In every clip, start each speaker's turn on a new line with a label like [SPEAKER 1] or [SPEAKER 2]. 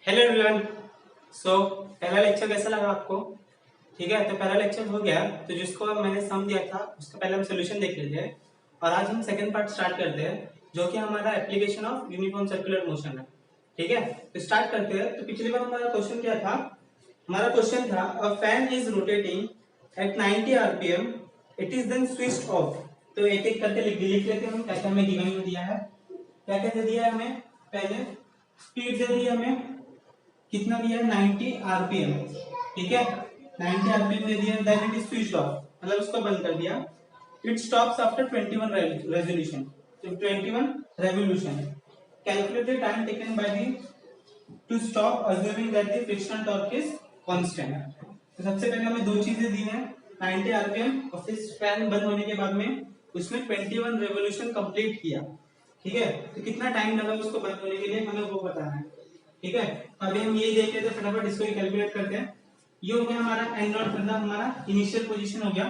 [SPEAKER 1] Hello everyone. पहला lecture कैसा लगा आपको? ठीक है, तो पहला लेक्चर हो गया। तो जिसको मैंने सम दिया था उसका पहले हम सोल्यूशन देख लेते हैं और आज हम सेकंड पार्ट स्टार्ट करते हैं जो कि हमारा application of uniform circular motion है। ठीक है, तो स्टार्ट करते हैं। तो पिछली बार हमारा क्वेश्चन क्या था? हमारा क्वेश्चन था a fan is rotating at 90 RPM, it is then switched off. तो एक एक करके लिख लेते हैं हम क्या क्या हमें गिवन में दिया है, क्या क्या दे दिया है हमें। पहले स्पीड दे दी हमें, कितना दिया है 90 आरपीएम। ठीक है, 90 आरपीएम दे दिया। Then it is switched off, मतलब उसको बंद कर दिया। It stops after 21 resolution. तो 21 revolution. Calculate the time taken by the to stop assuming that the frictional torque is constant. तो सबसे पहले हमें दो चीजें दी हैं, 90 आरपीएम और फिर फैन बंद होने के बाद में उसमें 21 रेवोल्यूशन कंप्लीट किया। ठीक है, तो कितना टाइम लगा उसको बंद होने के लिए हमें वो बताना है। ठीक है, अभी हम ये देख लेते हैं, फटाफट इसको ही कैलकुलेट करते हैं। ये हो गया हमारा एन नॉट, मतलब हमारा इनिशियल पोजीशन हो गया।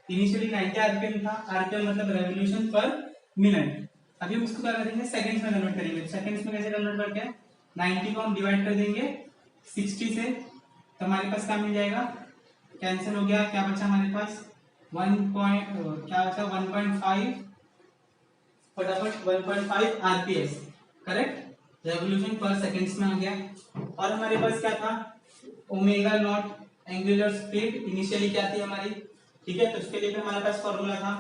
[SPEAKER 1] इनिशियली 90 आरपीएम था, आरपीएम मतलब रेवोल्यूशन पर मिनट। अभी हम इसको क्या करेंगे, सेकंड्स में कन्वर्ट करेंगे। सेकंड्स में कैसे कन्वर्ट करते हैं, 90 को हम डिवाइड कर देंगे 60 से, तो हमारे पास क्या मिल जाएगा, कैंसिल हो गया। क्या बचा हमारे पास, 1 पॉइंट क्या बचा 1.5, फटाफट 1.5 आरपीएस, करेक्ट, रेवोल्यूशन पर सेकंड्स में आ गया। और हमारे पास क्या था, omega naught angular speed initially क्या थी हमारी। ठीक है, तो उसके लिए भी हमारे पास फॉर्मूला था।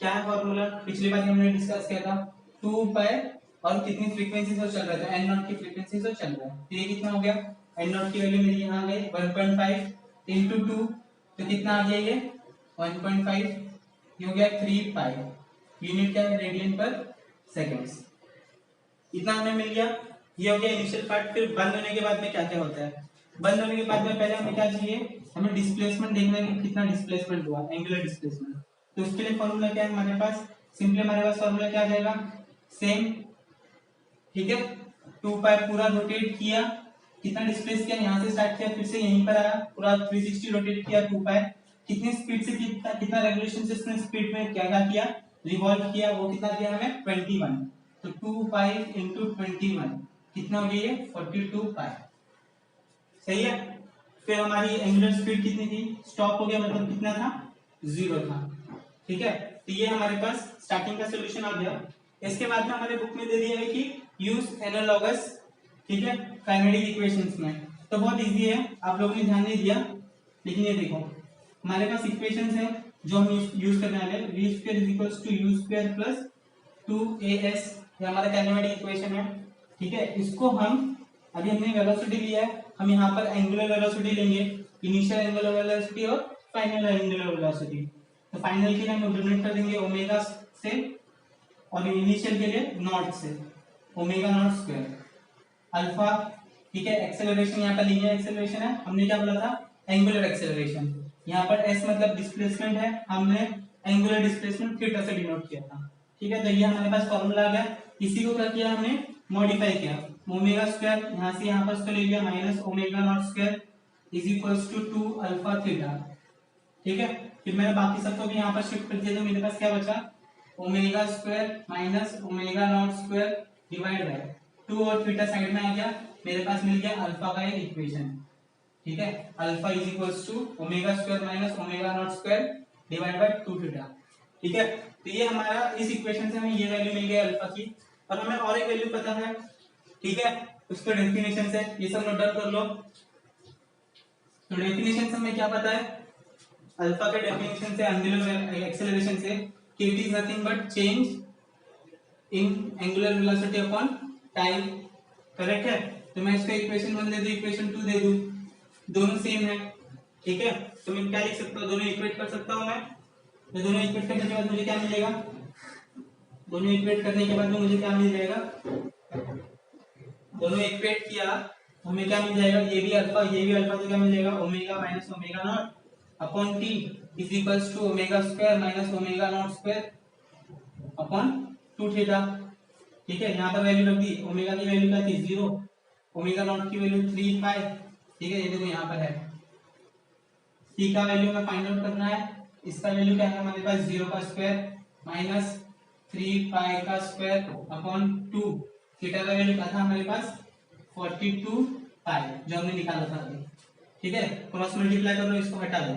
[SPEAKER 1] क्या है फॉर्मूला, पिछली बार हमने डिस्कस किया था, 2 पाई और कितनी फ्रीक्वेंसी से चल रहा था, एन नॉट की फ्रीक्वेंसी से चल रहा है। तो ये कितना हो गया, एन नॉट की वैल्यू मेरी यहाँ आ गई 1.5 इंटू 2, तो कितना आ गया ये 1.5, ये हो गया 3 पाई। यूनिट क्या है, रेडियन पर सेकेंड्स। इतना हमें मिल गया। ये हो गया इनिशियल पार्ट। फिर बंद होने के बाद में क्या क्या होता है, बंद होने के बाद में पहले हमें क्या चाहिए, हमें डिस्प्लेसमेंट देखना है कि कितना डिस्प्लेसमेंट हुआ, एंगुलर डिस्प्लेसमेंट। तो उसके लिए फॉर्मूला क्या है हमारे पास, सिंपली हमारे पास फॉर्मूला क्या आ जाएगा, सेम। ठीक है, 2 पाई पूरा रोटेट किया, कितना डिस्प्लेस किया, यहाँ से स्टार्ट किया फिर से यहीं पर आया, पूरा 360 रोटेट किया 2 पाई। कितनी स्पीड से कितना कितना रेवोल्यूशन से इसने स्पीड में क्या क्या किया, रिवॉल्व किया, वो कितना दिया हमें 21। तो 2 पाई इंटू 21 कितना हो गया ये 42 पाई। सही है। फिर हमारी एंगुलर स्पीड कितनी थी, स्टॉप हो गया, मतलब कितना था, 0 था। ठीक है, तो ये हमारे पास स्टार्टिंग का सॉल्यूशन आ गया। इसके बाद में हमारे बुक में दे दिया है कि यूज एनालॉगस, ठीक है, काइनेटिक इक्वेशंस में। तो बहुत इजी है, आप लोगों ने ध्यान नहीं दिया, लेकिन ये देखो हमारे पास इक्वेशंस है जो हम यूज करने वाले हैं। v square is equals to u square plus 2as, ये हमारा काइनेमेटिक इक्वेशन है। ठीक है, इसको हम अभी हमने वेलोसिटी लिया है, हम यहाँ पर एंगुलर वेलोसिटी लेंगे, इनिशियल एंगुलर वेलोसिटी और फाइनल एंगुलर वेलोसिटी। तो फाइनल के लिए हम डोनेट कर देंगे ओमेगा से और इनिशियल के लिए नॉट से, ओमेगा नॉट स्क्वायर अल्फा। ठीक है, एक्सेलरेशन यहाँ पर लीनियर एक्सेलरेशन है, हमने क्या बोला था, एंगुलर एक्सेलरेशन। यहाँ पर एस मतलब डिस्प्लेसमेंट है, हमने एंगुलर डिस्प्लेसमेंट थीटा से डिनोट किया था। ठीक है, तो ये हमारे पास फॉर्मूला आ गया। इसी को क्या किया हमने, मॉडिफाई किया, ओमेगा स्क्वायर यहाँ से यहाँ पर उसको ले लिया minus omega not square is equals to 2 alpha theta. ठीक है, फिर मैंने बाकी सबको भी यहाँ पर शिफ्ट कर दिया, तो मेरे पास क्या बचा, omega square minus omega not square divide by 2 और थीटा साइड में आ गया, मेरे पास मिल गया अल्फा का एक इक्वेशन। ठीक है, alpha is equals to omega square minus omega not square divide by 2 theta. ठीक है, तो ये हमारा इस इक्वेशन से हमें ये वैल्यू मिल गई अल्फा की, और हमें और एक वैल्यू पता है। ठीक है, उसका डेफिनेशन से ये सब नोट डाउन कर लो। तो डेफिनेशन से हमें क्या पता है, अल्फा के डेफिनेशन से एंगुलर एक्सेलरेशन से, कि it is nothing but change in angular velocity upon time. Correct है, तो मैं इसका इक्वेशन 1 दे दूं, इक्वेशन 2 दे दूं, दोनों सेम है। ठीक है, तो मैं क्या लिख सकता हूँ, दोनों इक्वेट कर सकता हूँ मैं। तो दोनों इक्वेट करने के बाद मुझे क्या मिलेगा, दोनों इक्वेट करने के बाद में मुझे क्या मिल जाएगा, दोनों इक्वेट किया तो हमें क्या मिल जाएगा, ये भी अल्फा ये भी अल्फा, तो क्या मिल जाएगा omega minus omega not upon T is equals to omega square minus omega not square upon 2 theta. ठीक है, यहाँ पर वैल्यू रख दी, ओमेगा की वैल्यू क्या थी 0, ओमेगा नॉट की वैल्यू 3 पाई। ठीक है, ये देखो यहाँ पर है, टी का वैल्यू में फाइंड आउट करना है, इसका वैल्यू क्या है हमारे पास 0 का स्क्वायर माइनस 3 पाई का स्क्वायर अपॉन 2, थीटा का वैल्यू क्या था हमारे पास 42 पाई जो हमने निकाला था अभी। ठीक है, क्रॉस मल्टीप्लाई कर लो, इसको हटा दो।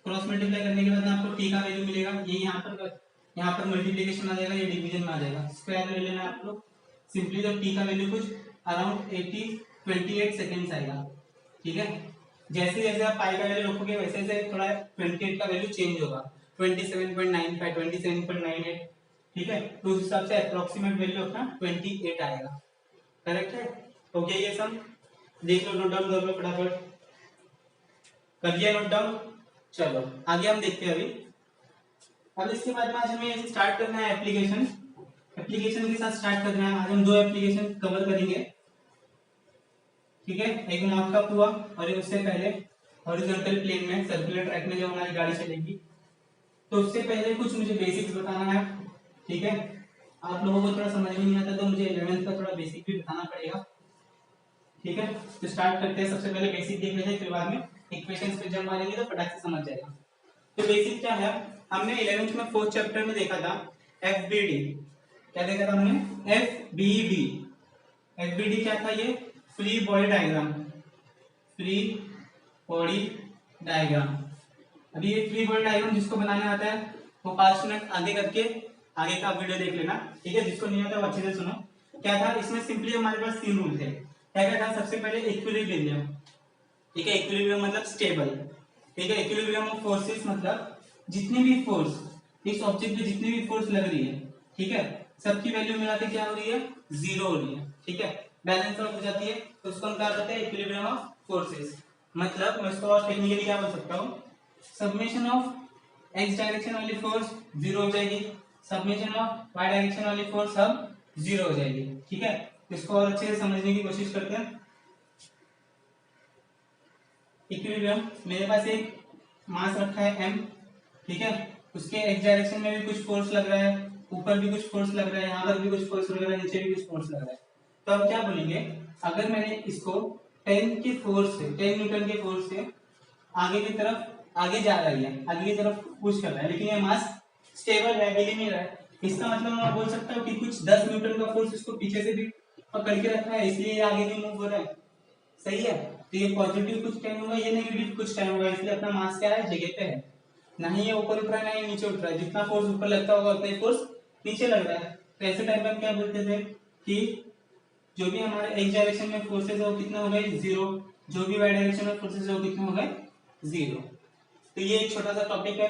[SPEAKER 1] क्रॉस मल्टीप्लाई करने के बाद आपको टी का वैल्यू मिलेगा, ये यहाँ पर मल्टीप्लिकेशन आ जाएगा, ये डिवीजन में आ जाएगा। स्क्वायर ले लेना आप लोग सिंपली, तो टी का वैल्यू कुछ अराउंड 28 सेकेंड्स आएगा। ठीक है, जैसे जैसे आप पाई का वैल्यू रखोगे वैसे वैसे थोड़ा 28 का वैल्यू चेंज होगा, 27.95, 27.98। ठीक है, तो उस हिसाब से अप्रोक्सीमेट वैल्यू अपना 28 आएगा। करेक्ट है? हो गया ये सम? देख लो, नोट डाउन कर लो फटाफट। कर लिया नोट डाउन? चलो आगे हम देखते हैं अभी। अब इसके बाद में आज हमें स्टार्ट करना है एप्लीकेशन। एप्लीकेशन के साथ स्टार्ट करना है। आज हम 2 एप्लीकेशन कवर करेंगे। ठीक है, एक मॉक अप हुआ और उससे पहले हॉरिजॉन्टल प्लेन में सर्कुलर ट्रैक में जब हमारी गाड़ी चलेगी, तो उससे पहले कुछ मुझे बेसिक्स बताना है। ठीक है, आप लोगों को थोड़ा समझ में नहीं आता तो मुझे 11th का थोड़ा बेसिक भी बताना पड़ेगा। ठीक है, तो स्टार्ट करते हैं। सबसे पहले बेसिक देख लेते हैं, फिर बाद में इक्वेशंस पे जब मारेंगे तो फटाक से समझ जाएगा। तो बेसिक क्या है, हमने 11th में 4th चैप्टर में देखा था एफबीडी। क्या देखा था हमने? एफबीडी। एफबीडी क्या था? ये free body diagram. Free body diagram. अभी ये फ्री बॉडी डायग्राम जिसको बनाने आता है वो 5 मिनट आगे करके आगे का वीडियो देख लेना। ठीक है, जिसको नहीं आता वो अच्छे से सुनो। क्या था इसमें? सिंपली हमारे पास 3 रूल थे। क्या क्या था? सबसे पहले इक्विलिब्रियम। ठीक है, इक्विलिब्रियम मतलब स्टेबल। ठीक है, इक्विलिब्रियम ऑफ फोर्सेस मतलब जितनी भी फोर्स इस ऑब्जेक्ट पे जितनी भी फोर्स लग रही है, ठीक है, सबकी वैल्यू मिला के क्या हो रही है? 0 हो रही है। ठीक है, बैलेंस आउट हो जाती है, तो उसको हम क्या कहते हैं? Equilibrium of forces. मतलब मैं इसको और टेक्निकली क्या बोल सकता हूँ? सब्मिशन ऑफ एक्स डायरेक्शन वाली फोर्स 0 हो जाएगी, सब्मिशन ऑफ वाई डायरेक्शन वाली फोर्स अब 0 हो जाएगी। ठीक है, इसको और अच्छे से समझने की कोशिश करते हैं। इक्विलिब्रियम, मेरे पास एक मास रखा है m। ठीक है, उसके एक्स डायरेक्शन में भी कुछ फोर्स लग रहा है, ऊपर भी कुछ फोर्स लग रहा है, यहाँ पर भी कुछ फोर्स लग रहा है, नीचे भी कुछ फोर्स लग रहा है। तो अब क्या बोलेंगे, अगर मैंने इसको 10 के फोर्स से 10 न्यूटन के फोर्स से आगे की तरफ आगे जा रही है, आगे की तरफ पुश कर रहा है, लेकिन ये मास स्टेबल है, हिल नहीं रहा है। इसका मतलब मैं बोल सकता हूँ कि कुछ 10 न्यूटन का फोर्स इसको पीछे से भी पकड़ के रखा है, इसलिए ये आगे भी मूव हो रहा है। सही है, तो ये पॉजिटिव कुछ टाइम होगा, ये नेगेटिव कुछ टाइम होगा, इसलिए अपना मास क्या है? जगह पे है। ना ही ये ऊपर उठ रहा है ना ही नीचे उठ रहा है। जितना फोर्स ऊपर लगता होगा उतना ही फोर्स नीचे लग रहा है। तो ऐसे टाइम पे हम क्या बोलते थे कि जो भी हमारे एक्स डायरेक्शन में फोर्सेस है वो कितने हो गए? 0। जो भी वाई डायरेक्शन में फोर्सेस है वो कितने हो गए? 0। तो ये एक छोटा सा टॉपिक है।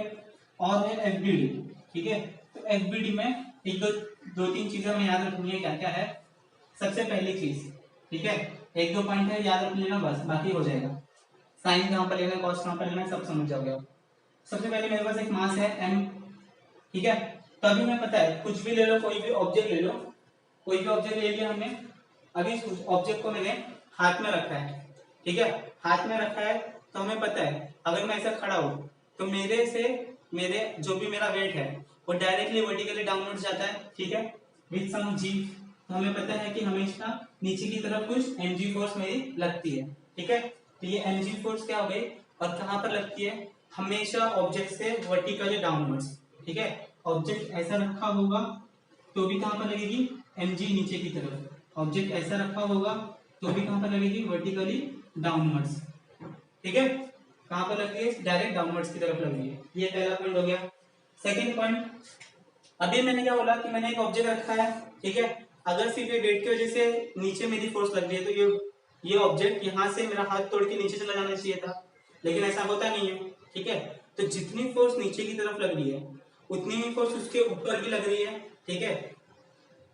[SPEAKER 1] और है एफबीडी। ठीक है, तो एफबीडी में एक दो तीन चीजें हमें याद रखनी है। क्या क्या है? सबसे पहली चीज, ठीक है, 1-2 पॉइंट है, याद रख लेना, बस बाकी हो जाएगा। साइन कहाँ पर लेना, कॉस कहाँ पर लेना, सब समझ जाओगे आप। सबसे पहले मेरे पास एक मास है m। ठीक है, तो अभी मैं पता है कुछ भी ले लो, कोई भी ऑब्जेक्ट ले लो, कोई भी ऑब्जेक्ट ले लिया हमने। अभी इस ऑब्जेक्ट को मैंने हाथ में रखा है। ठीक है, हाथ में रखा है, तो हमें पता है अगर मैं ऐसा खड़ा हूँ तो मेरे जो भी मेरा वेट है वो डायरेक्टली वर्टिकली डाउनवर्ड जाता है। ठीक है, विद सम g। तो हमें पता है कि हमेशा नीचे की तरफ कुछ mg फोर्स मेरी लगती है। ठीक है, तो ये mg फोर्स क्या हो गई और कहाँ पर लगती है? हमेशा ऑब्जेक्ट से वर्टिकली डाउनवर्ड्स। ठीक है, ऑब्जेक्ट ऐसा रखा होगा तो भी कहाँ पर लगेगी? mg नीचे की तरफ। ऑब्जेक्ट ऐसा रखा होगा तो भी कहाँ पर लगेगी? Vertically downwards. ठीक है, कहाँ पर लग रही है? डायरेक्ट डाउनवर्ड्स की तरफ लग रही है। ये पहला पॉइंट हो गया। सेकंड पॉइंट, अभी मैंने क्या बोला कि मैंने एक ऑब्जेक्ट रखा है। ठीक है, अगर सिर्फ ये वेट की वजह से नीचे मेरी फोर्स लग रही है तो ये ऑब्जेक्ट यहाँ से मेरा हाथ तोड़ के नीचे चला जाना चाहिए था, लेकिन ऐसा होता नहीं है। ठीक है, तो जितनी फोर्स नीचे की तरफ लग रही है उतनी ही फोर्स उसके ऊपर भी लग रही है। ठीक है,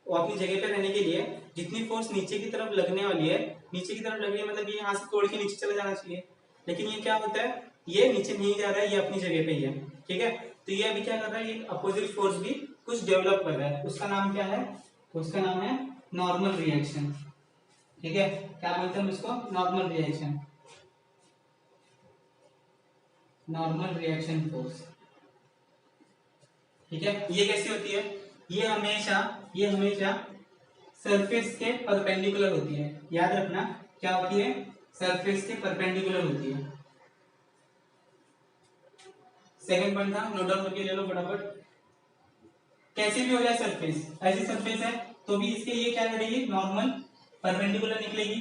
[SPEAKER 1] वो अपनी जगह पे रहने के लिए जितनी फोर्स नीचे की तरफ लगने वाली है, नीचे की तरफ लग रही है मतलब ये यहाँ से तोड़ के नीचे चला जाना चाहिए, लेकिन ये क्या होता है? ये नीचे नहीं जा रहा है, ये अपनी जगह पे ही है। ठीक है, तो ये अभी क्या कर रहा है? ये अपोजिट फोर्स भी कुछ डेवलप कर रहा है। उसका नाम क्या है? उसका नाम है नॉर्मल रिएक्शन। ठीक है, क्या बोलते हैं हम इसको? Normal reaction. Normal reaction force. ठीक है, ये कैसे होती है? ये हमेशा सरफेस के परपेंडिकुलर होती है। याद रखना, क्या होती है? सरफेस के परपेंडिकुलर होती है। सेकंड पॉइंट था, नोट डाउन करके ले लो फटाफट। कैसे भी हो जाए सरफेस, ऐसी सरफेस है तो भी इसके ये क्या करेगी? नॉर्मल परपेंडिकुलर निकलेगी।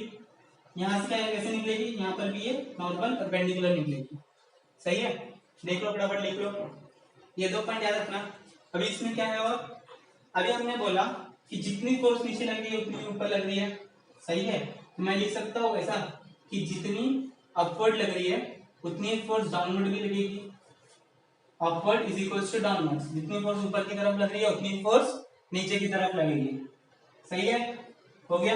[SPEAKER 1] यहाँ से क्या कैसे निकलेगी, यहाँ पर भी ये नॉर्मल परपेंडिकुलर निकलेगी। सही है, देख लो फटाफट लिख लो, ये 2 पॉइंट याद रखना। अभी इसमें क्या है, और अभी हमने बोला कि जितनी फोर्स नीचे लग रही है उतनी ऊपर लग रही है। सही है, तो मैं लिख सकता हूँ ऐसा कि जितनी अपवर्ड लग रही है उतनी फोर्स डाउनवर्ड भी लगेगी। Upward is equal to downward, जितनी फोर्स ऊपर की तरफ लग रही है उतनी फोर्स नीचे की तरफ लगेगी। सही है, हो गया।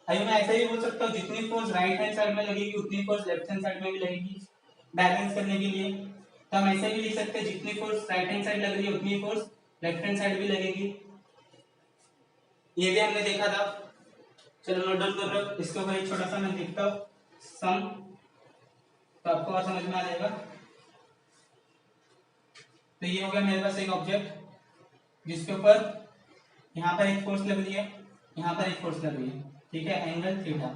[SPEAKER 1] अभी मैं ऐसा ही बोल सकता हूँ जितनी फोर्स राइट हैंड साइड में लगेगी उतनी फोर्स लेफ्ट हैंड साइड में भी लगेगी, बैलेंस करने के लिए। तो हम ऐसे भी लिख सकते हैं जितनी फोर्स राइट हैंड साइड लग रही है उतनी फोर्स लेफ्ट हैंड साइड भी लगेगी। ये भी हमने देखा था। चलो नोट डाउन कर लो, इसके ऊपर एक छोटा सा मैं लिखता हूँ सम, तो आपको और समझ में आ जाएगा। तो ये हो गया मेरे पास एक ऑब्जेक्ट जिसके ऊपर यहाँ पर एक फोर्स लग रही है, यहाँ पर एक फोर्स लग रही है। ठीक है, एंगल थीटा,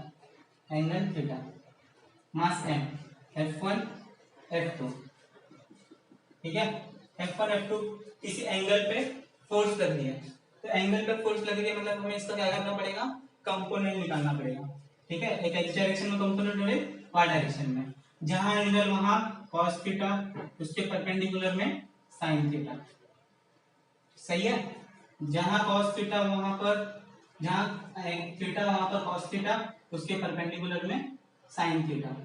[SPEAKER 1] एंगल थीटा, मास m, F1 F2। ठीक है, F1 F2 किसी एंगल पे फोर्स लग रही है। तो एंगल पे फोर्स लग रही है मतलब हमें इसका क्या करना पड़ेगा, कंपोनेंट निकालना पड़ेगा। ठीक है, एक x डायरेक्शन में कंपोनेंट और एक y डायरेक्शन में। जहां एंगल वहां cos थीटा, उसके परपेंडिकुलर में sin थीटा। सही है, जहां cos थीटा वहां पर, जहां थीटा वहां पर cos थीटा, उसके परपेंडिकुलर में sin थीटा।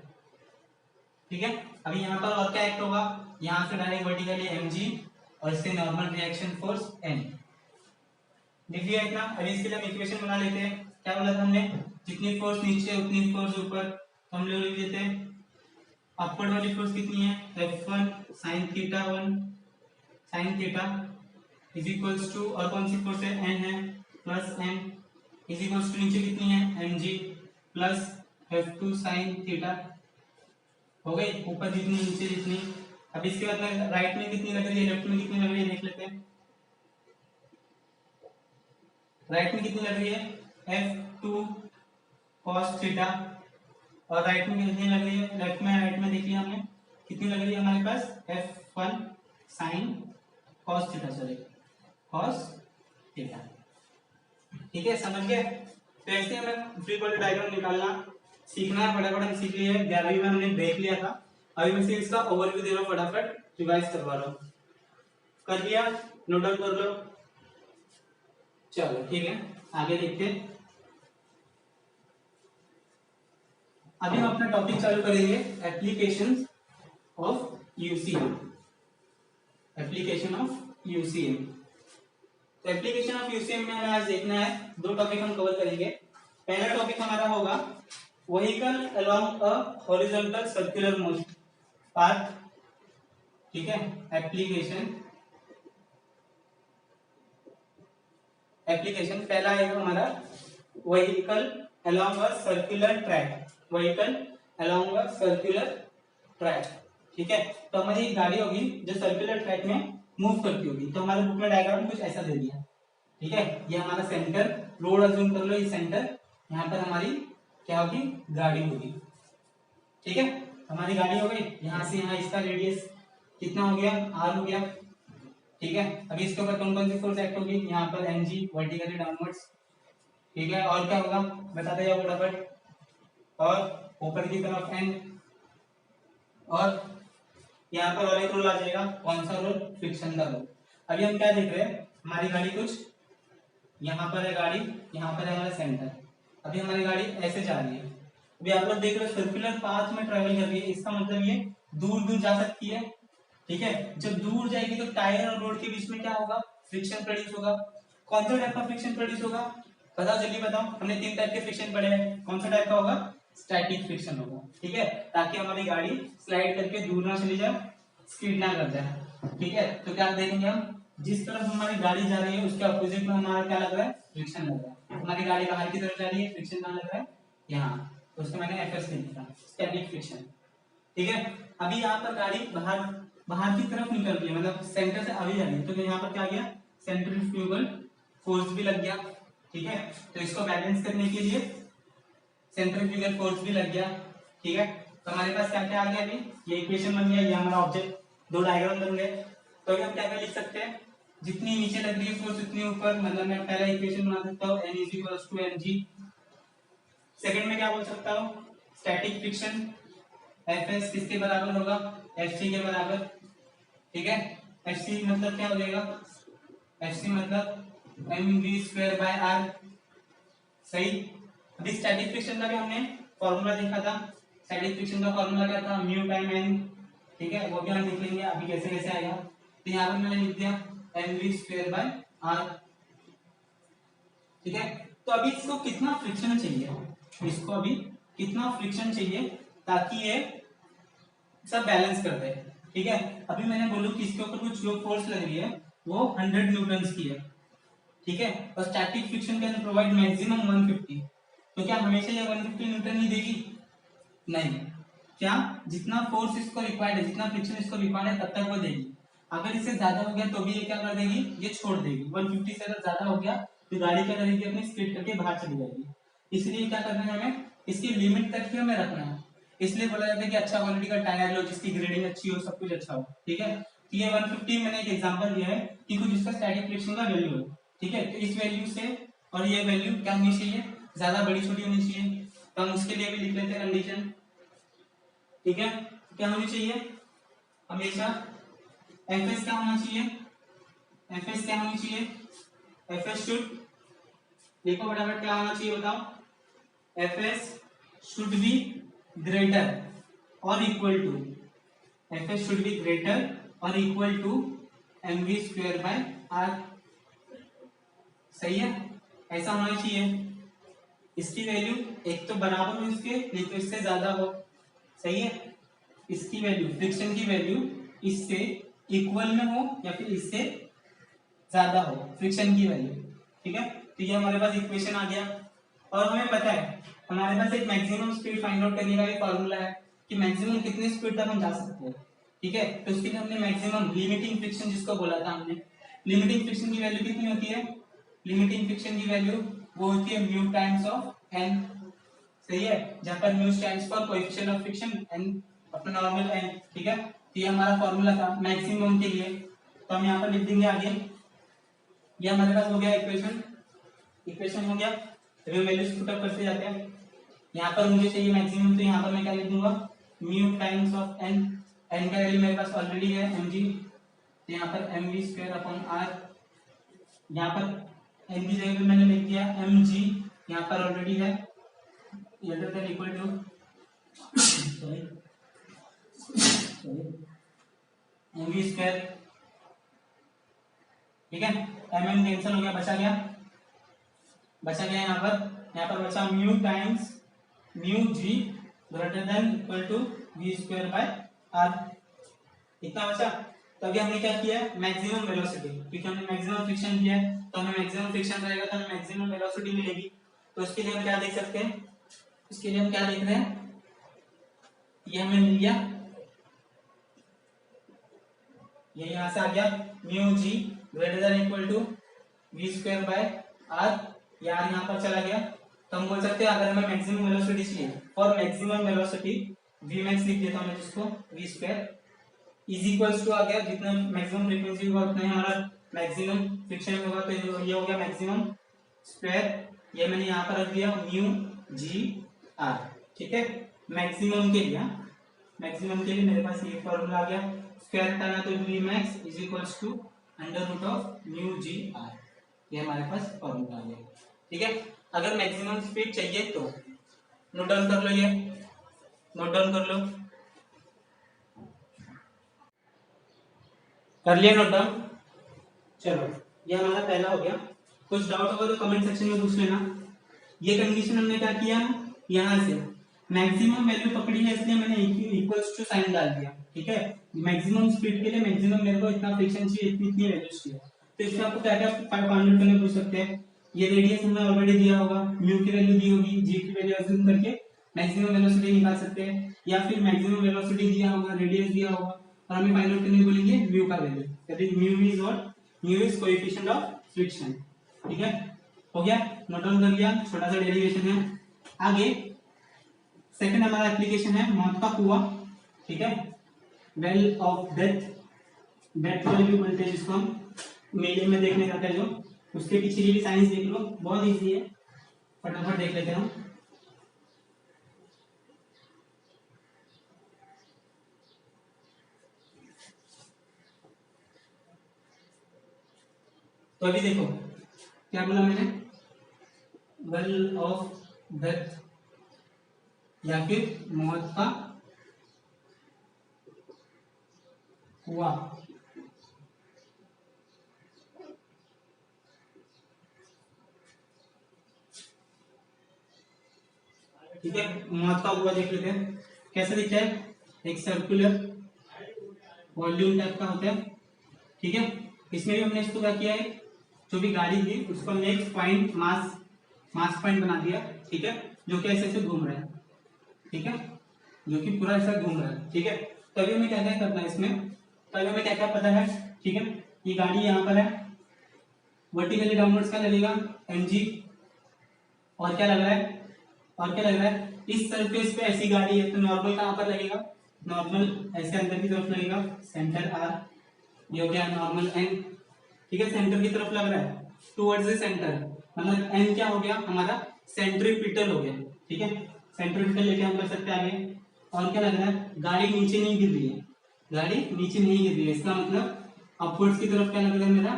[SPEAKER 1] ठीक है, अभी यहाँ पर और क्या एक्ट होगा, यहाँ से डायरेक्ट वर्टिकली mg और इससे नॉर्मल रिएक्शन फोर्स n। लिख लिया इतना। अभी इसके लिए हम इक्वेशन बना लेते हैं। क्या बोला था हमने, जितनी फोर्स नीचे उतनी फोर्स ऊपर। तो हम लोग लिख देते हैं अपवर्ड वाली फोर्स कितनी है, F1 sin theta 1 sin theta is equals to, और कौन सी फोर्स है, n है, plus m is equals to नीचे कितनी है mg plus F2 sin theta. हो गई, ऊपर जितनी नीचे जितनी। अब इसके बाद में राइट में कितनी लग रही है, लेफ्ट में कितनी लग रही है देख लेते हैं। राइट में कितनी लग रही है, F2 cos थीटा, और राइट में कितनी लग रही है, लेफ्ट में राइट में देख लिया हमने कितनी लग रही है हमारे पास, F1 sin cos theta, sorry cos theta. ठीक है, समझ गए। तो ऐसे हमें फ्री बॉडी डायग्राम निकालना सीखना है, फटाफट हम सीख लिए। 11वीं में हमने देख लिया था, अभी मैं सिर्फ इसका ओवरव्यू दे रहा हूँ, फटाफट रिवाइज करवा रहा हूँ। कर लिया, नोट डाउन कर लो। चलो ठीक है, आगे देखते हैं। अभी हम अपना टॉपिक चालू करेंगे, application of UCM. Application of UCM. तो एप्लीकेशन ऑफ यूसीएम में हमें आज देखना है, 2 टॉपिक हम कवर करेंगे। पहला टॉपिक हमारा होगा vehicle along a horizontal circular motion path. ठीक है, एप्लीकेशन पहला है हमारा vehicle along a circular track, vehicle along a circular track. ठीक है, तो हमारी एक गाड़ी होगी जो सर्कुलर ट्रैक में मूव करती होगी। तो हमारे बुक में डायग्राम कुछ ऐसा दे दिया। ठीक है, ये हमारा सेंटर, रोड अज्यूम कर लो, ये सेंटर, यहाँ पर हमारी क्या होगी, गाड़ी होगी। ठीक है, हमारी गाड़ी हो गई, यहाँ से यहाँ इसका रेडियस कितना हो गया, r हो गया। ठीक है, अभी इसके ऊपर कौन कौन सी फोर्स एक्ट होगी, यहाँ पर mg वर्टिकली डाउनवर्ड्स। ठीक है, और क्या होगा बताते जाओ फटाफट, और ऊपर की तरफ n, और यहाँ पर और एक रूल आ जाएगा, कौन सा रूल, फ्रिक्शन का रूल। अभी हम क्या देख रहे हैं, हमारी गाड़ी कुछ यहाँ पर है, गाड़ी यहाँ पर है हमारा सेंटर। अभी हमारी गाड़ी ऐसे जा रही है, अभी आप लोग देख रहे हो सर्कुलर पाथ में ट्रेवल कर रही है, इसका मतलब ये दूर दूर जा सकती है। ठीक है, जब दूर जाएगी तो टायर और रोड के बीच में क्या होगा, फ्रिक्शन प्रोड्यूस होगा। कौन सा टाइप का फ्रिक्शन प्रोड्यूस होगा, बताओ जल्दी बताओ। हमने 3 टाइप के फ्रिक्शन पढ़े हैं, कौन सा टाइप का होगा, स्टैटिक फ्रिक्शन होगा। ठीक है, ताकि हमारी गाड़ी स्लाइड करके दूर ना चली जाए, स्किड ना कर जाए। ठीक है, तो क्या देखेंगे हम, जिस तरफ हमारी गाड़ी जा रही है उसके अपोजिट में हमारा क्या लग रहा है, फ्रिक्शन लग रहा है। हमारी गाड़ी बाहर की तरफ जा रही है, फ्रिक्शन कहाँ लग रहा है, यहाँ, तो उसको मैंने एफएस लिखा, स्टैटिक फ्रिक्शन। ठीक है, अभी यहाँ पर गाड़ी बाहर की तरफ निकल रही है, मतलब सेंटर से आगे जा रही है, तो यहाँ पर क्या आ गया, सेंट्रीफ्यूगल फोर्स भी लग गया। ठीक है, तो इसको बैलेंस करने के लिए सेंट्रीफ्यूगल फोर्स भी लग गया। ठीक है, तो हमारे पास क्या क्या आ गया, अभी ये इक्वेशन बन गया, ये हमारा ऑब्जेक्ट, 2 डायग्राम बन गए। तो अभी हम क्या क्या लिख सकते हैं, जितनी नीचे लग रही है फोर्स उतनी ऊपर, मतलब मैं पहला इक्वेशन बना सकता हूँ n = mg। सेकंड में क्या बोल सकता हूँ, स्टैटिक फ्रिक्शन एफ एस किसके बराबर होगा, एफ सी के बराबर। ठीक है, एफ सी मतलब क्या हो जाएगा, एफ सी मतलब M V square by R. सही। अभी स्टैटिक फ्रिक्शन का भी हमने फॉर्मूला देखा था। स्टैटिक फ्रिक्शन का फॉर्मूला क्या था, म्यू टाइम एन। ठीक है, वो भी हम लिख लेंगे अभी कैसे कैसे आएगा। तो यहाँ पर मैंने लिख दिया M V square by R. ठीक है, तो अभी इसको कितना फ्रिक्शन चाहिए, इसको अभी कितना फ्रिक्शन चाहिए ताकि ये सब बैलेंस कर दे। ठीक है, अभी मैंने बोलूं कि इसके ऊपर कुछ जो फोर्स लग रही है वो 100 न्यूटन की है। ठीक है, और static friction can provide maximum 150। तो क्या हमेशा ये 150 न्यूटन ही देगी, नहीं। क्या जितना फोर्स इसको रिक्वायर्ड है, जितना फ्रिक्शन इसको रिक्वायर्ड है तब तक वो देगी। अगर इससे ज्यादा हो गया तो भी ये क्या कर देगी, ये छोड़ देगी। 150 से अगर ज्यादा हो गया तो गाड़ी क्या करेगी, अपनी स्पीड करके बाहर चली जाएगी। इसलिए क्या करना है, हमें इसकी लिमिट तक ही हमें रखना है। इसलिए बोला जाता है कि अच्छा क्वालिटी का टायर लो जिसकी ग्रेडिंग अच्छी हो, सब कुछ अच्छा हो। ठीक है, तो ये 150 मैंने एक एग्जांपल दिया है कि कुछ इसका स्टैटिक फ्रिक्शन का वैल्यू है। ठीक है, तो इस वैल्यू से और ये वैल्यू क्या होनी चाहिए, ज्यादा बड़ी छोटी होनी चाहिए। तो हम उसके लिए भी लिख लेते हैं कंडीशन। ठीक है, क्या होनी चाहिए, हमेशा एफ एस क्या होना चाहिए, एफ एस क्या होनी चाहिए, एफ एस शुड, देखो फटाफट क्या होना चाहिए बताओ, F S should be greater और equal to, F S should be greater और equal to M V square by R. सही है, ऐसा होना चाहिए। इसकी वैल्यू एक तो बराबर हो इसके, नहीं तो इससे ज्यादा हो। सही है, इसकी वैल्यू, फ्रिक्शन की वैल्यू इससे इक्वल में हो या फिर इससे ज्यादा हो फ्रिक्शन की वैल्यू। ठीक है, तो ये हमारे पास इक्वेशन आ गया। और हमें पता है हमारे पास एक मैक्सिमम स्पीड फाइंड आउट करने का भी फॉर्मूला है कि मैक्सिमम कितनी स्पीड तक हम जा सकते हैं। ठीक है, तो उसके लिए हमने मैक्सिमम लिमिटिंग फ्रिक्शन जिसको बोला था हमने, लिमिटिंग फ्रिक्शन की वैल्यू कितनी होती है, लिमिटिंग फ्रिक्शन की वैल्यू वो होती है म्यू टाइम्स ऑफ एन। सही है, जहां पर mu stands for coefficient of friction, N अपना नॉर्मल एन। ठीक है, तो ये हमारा फॉर्मूला था मैक्सिमम के लिए। तो हम यहाँ पर लिख देंगे आगे, ये हमारे पास हो गया इक्वेशन, इक्वेशन हो गया। अभी वैल्यूज पुट अप करते जाते हैं। यहाँ पर मुझे चाहिए मैक्सिमम, तो यहाँ पर मैं क्या लिख दूंगा, mu times of N. N का वैल्यू मेरे पास ऑलरेडी है एम जी, तो यहाँ पर M V square upon R. यहाँ पर एन की जगह पे मैंने लिख दिया एम जी, यहाँ पर ऑलरेडी है greater than equal to M V square. ठीक है, एम एम कैंसिल हो गया, बचा गया, बचा गया यहाँ पर बचा mu times mu G greater than equal to V square by R. इतना बचा। तो अभी हमने क्या किया, मैक्सिमम वेलोसिटी, क्योंकि हमने मैक्सिमम फ्रिक्शन किया है तो हमें मैक्सिमम फ्रिक्शन रहेगा तो हमें मैक्सिमम वेलोसिटी मिलेगी। तो उसके लिए हम क्या देख सकते हैं, इसके लिए हम क्या देख रहे हैं, ये हमें मिल गया, ये यहां से आ गया mu G greater than equal to V square by R. यार यहाँ पर चला गया, तो हम बोल सकते हैं अगर हमें मैक्सिमम वेलोसिटी चाहिए, for maximum velocity V max लिख देता हूं मैं जिसको, V square is equals to आ गया, जितना मैक्सिमम फ्रीक्वेंसी होगा उतना ही हमारा मैक्सिमम फ्रिक्शन होगा। तो ये हो गया मैक्सिमम स्क्वायर, ये मैंने यहाँ पर रख दिया म्यू जी आर। ठीक है, मैक्सिमम के लिए, मैक्सिमम के लिए मेरे पास ये फॉर्मूला आ गया, स्क्वायर हटाना तो V max is equals to under root of mu G R. ये हमारे पास फॉर्मूला आ गया। ठीक है, अगर मैक्सिमम स्पीड चाहिए तो नोट डाउन कर लो, ये नोट डाउन कर लो, कर लिया नोट डाउन। चलो, ये हमारा पहला हो गया। कुछ डाउट होगा तो कमेंट सेक्शन में पूछ लेना। ये कंडीशन हमने क्या किया, यहाँ से मैक्सिमम वैल्यू पकड़ी है इसलिए मैंने इक्वल्स टू साइन डाल दिया। ठीक है, मैक्सिमम स्पीड के लिए मैक्सिमम मेरे को इतना फ्रिक्शन चाहिए, इतनी इतनी वैल्यूज चाहिए। तो इसमें आपको क्या क्या फाइंड आउट करने पूछ सकते हैं, ये रेडियस हमें ऑलरेडी दिया होगा, म्यू की वैल्यू दी होगी, जी की वैल्यू अज्यूम करके मैक्सिमम वेलोसिटी निकाल सकते हैं, या फिर मैक्सिमम वेलोसिटी दिया होगा, रेडियस दिया होगा और हमें फाइंड आउट करने बोलेंगे म्यू का value, that is mu is what, mu is coefficient of friction. ठीक है, हो गया, नोट डाउन कर लिया, छोटा सा डेरिवेशन है। आगे सेकंड हमारा एप्लीकेशन है मौत का कुआं। ठीक है, well of death, death value बोलते हैं जिसको हम मेले में देखने जाते हैं, जो उसके पीछे की भी साइंस देख लो, बहुत इजी है, फटाफट देख लेते हैं हम। तो अभी देखो क्या बोला मैंने, वेल ऑफ डेथ या फिर मौत का कुआं। ठीक है, मौत का कुआं देख लेते हैं कैसा दिखता है। एक सर्कुलर वॉल्यूम टाइप का होता है। ठीक है, इसमें भी हमने इसको क्या किया है, जो भी गाड़ी थी उसको हमने एक पॉइंट मास पॉइंट बना दिया। ठीक है, जो कि ऐसे घूम रहा है। ठीक है, जो कि पूरा ऐसा घूम रहा है। ठीक है, तो अभी हमें क्या क्या करना है इसमें, तो अभी हमें क्या क्या पता है। ठीक है, ये गाड़ी यहाँ पर है, वर्टिकली डाउनवर्ड्स का लगेगा mg, और क्या लग रहा है, और क्या लग रहा है, इस सरफेस पे ऐसी गाड़ी है तो नॉर्मल कहाँ पर लगेगा, नॉर्मल ऐसे अंदर की तरफ लगेगा, सेंटर r, ये हो गया नॉर्मल n। ठीक है, सेंटर की तरफ लग रहा है, टुवर्ड्स द सेंटर, मतलब n क्या हो गया हमारा, सेंट्रीपिटल हो गया। ठीक है, सेंट्रीपिटल लेके हम कर सकते हैं आगे। और क्या लग रहा है, गाड़ी नीचे नहीं गिर रही है, गाड़ी नीचे नहीं गिर रही है, इसका मतलब अपवर्ड्स की तरफ क्या लग रहा है मेरा,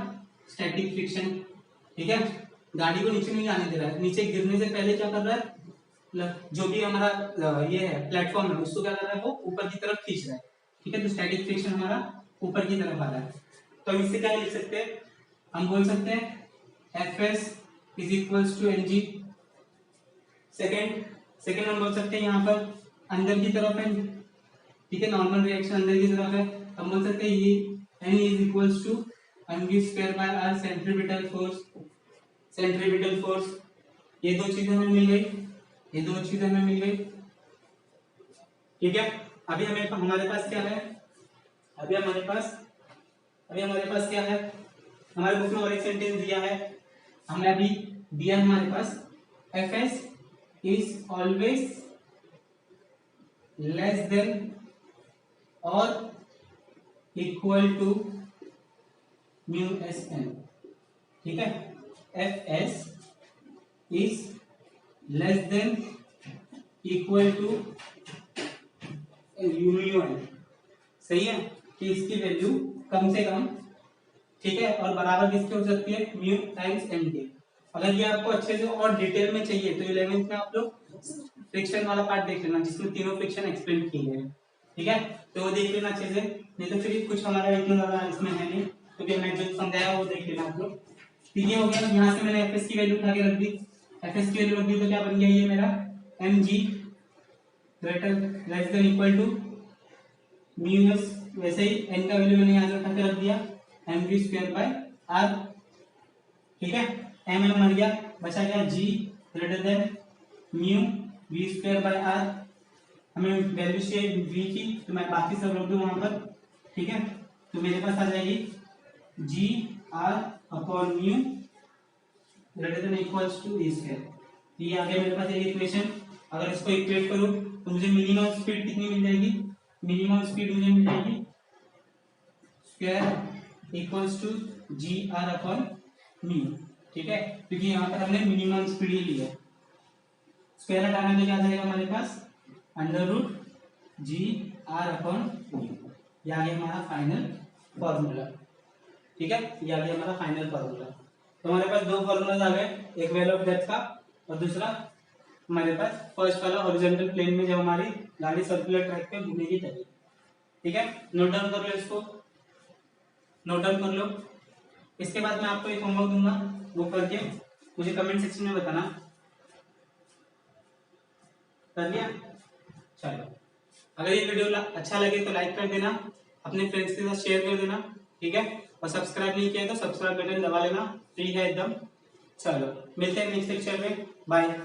[SPEAKER 1] स्टैटिक फ्रिक्शन। ठीक है, गाड़ी को नीचे नहीं जाने दे रहा है, नीचे गिरने से पहले क्या कर रहा है, जो भी हमारा ये है प्लेटफॉर्म है उसको क्या कर रहा है, वो ऊपर की तरफ खींच रहा है। ठीक है, तो स्टैटिक फ्रिक्शन हमारा ऊपर की तरफ आ रहा है। तो इससे क्या लिख सकते हैं, हम बोल सकते हैं Fs is equals to mg। Second हम बोल सकते हैं यहाँ पर अंदर की तरफ है। ठीक है, नॉर्मल रिएक्शन अंदर की तरफ है, हम बोल सकते हैं ये n is equals to mg square by r centripetal force. ये दो चीजें हमें मिल गई, ये दो चीजें हमें मिल गई। ठीक है, अभी हमारे पास क्या है, अभी हमारे पास क्या है, हमारे बुक में और एक सेंटेंस दिया है, हमने अभी दिया हमारे पास Fs is always less than और equal to mu S N. ठीक है, Fs is less than equal to mu N. सही है, कि इसकी वैल्यू कम से कम, ठीक है, और बराबर किसके हो सकती है, म्यू टाइम्स एन के। अगर ये आपको अच्छे से और डिटेल में चाहिए तो 11th में आप लोग फ्रिक्शन वाला पार्ट देख लेना जिसमें तीनों फ्रिक्शन एक्सप्लेन किए गए। ठीक है, तो वो देख लेना अच्छे से, नहीं तो फिर कुछ हमारा इतना ज्यादा इसमें है नहीं, क्योंकि मैं जो समझाया वो देख लेना आप लोग। ठीक है, हो गया, यहाँ से मैंने एफएस की वैल्यू उठा के रख दी, एफएस की वैल्यू रख दी तो क्या बन गया ये मेरा mg greater less than equal to mu S. वैसे ही n का वैल्यू मैंने यहाँ से उठा के रख दिया mv स्क्वायर बाय r। ठीक है, m मर गया, बचा गया g greater than mu v square by r। हमें वैल्यू चाहिए v की, तो मैं बाकी सब रख दूं वहां पर। ठीक है, तो मेरे पास आ जाएगी g r upon mu greater than equals to v square. ये आ गया मेरे पास एक इक्वेशन। अगर इसको इक्वेट करूं तो मुझे मिनिमम स्पीड कितनी मिल जाएगी, मिनिमम स्पीड मुझे मिल जाएगी square equals to G R upon mu. ठीक है, क्योंकि यहाँ पर हमने मिनिमम स्पीड ही ली है। स्क्वायर हटाने में क्या आ जाएगा हमारे पास, under root G R upon mu. ये आ गया हमारा फाइनल फॉर्मूला। ठीक है, ये आ गया हमारा फाइनल फॉर्मूला। तो हमारे पास दो फॉर्मूलाज आ गए, एक वैल्यू ऑफ डेथ का और दूसरा हमारे पास फर्स्ट वाला हॉरिजॉन्टल प्लेन में जब हमारी गाड़ी सर्कुलर ट्रैक पे घूमेगी तभी। ठीक है, नोट डाउन कर लो, इसको नोट डाउन कर लो। इसके बाद मैं आपको एक होमवर्क दूंगा, वो करके मुझे कमेंट सेक्शन में बताना। कर लिया? चलो, अगर ये वीडियो अच्छा लगे तो लाइक कर देना, अपने फ्रेंड्स के साथ शेयर कर देना। ठीक है, और सब्सक्राइब नहीं किया तो सब्सक्राइब बटन दबा लेना, फ्री है एकदम। चलो, मिलते हैं नेक्स्ट लेक्चर में, बाय।